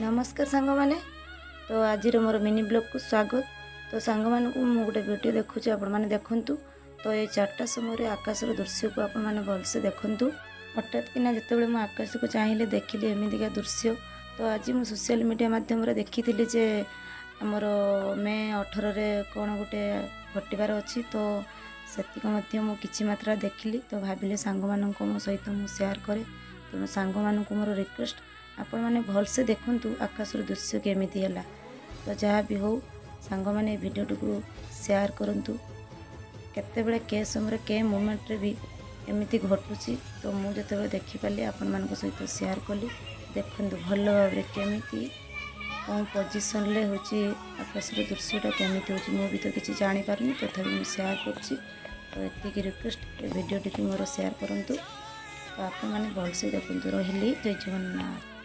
नमस्कार सांग मैंने तो आज मोर मिनी ब्लॉग को स्वागत। तो सांग मान को मु गोटे वीडियो देखुची आपण माने देखंतु। तो ये 4टा समय आकाशर दृश्य को आपण माने भलसे देखंतु। हठात किना जितेबाला मु आकाश को चाहिए देखिली एमतीका दृश्य। तो आज मु सोशल मीडिया माध्यम देखी जे आमर मे 18 रे कौन गोटे घटबार अच्छी। तो से किछि मात्रा देखिली तो भाविले सांग मानक मो सहित मु शेयर करे। तेणु सांग मानक मोर रिक्वेस्ट आपण मैंने भलसे देखंतु आकाशर दृश्य केमिति है। तो जहाँ भी हो सांग मैंने भिडियो को शेयर करंतु। केतेबेले के समय के मोमेंट रे भी एमिति घटुची तो मुझे देखिपाली आपण मान सहित शेयर कली। देखंतु भल भाव केमिति कौन पोजिशन ले होची आकाशर दृश्यटा केमिति होची मु भी तो किसी जानी पारनी तथापि मु शेयर करछि। तो एतिकी रिक्वेस्ट भिडियो टी मोर शेयर करंतु। तो आपण मैंने भलसे देखंतु। रहिली जय जगन्नाथ।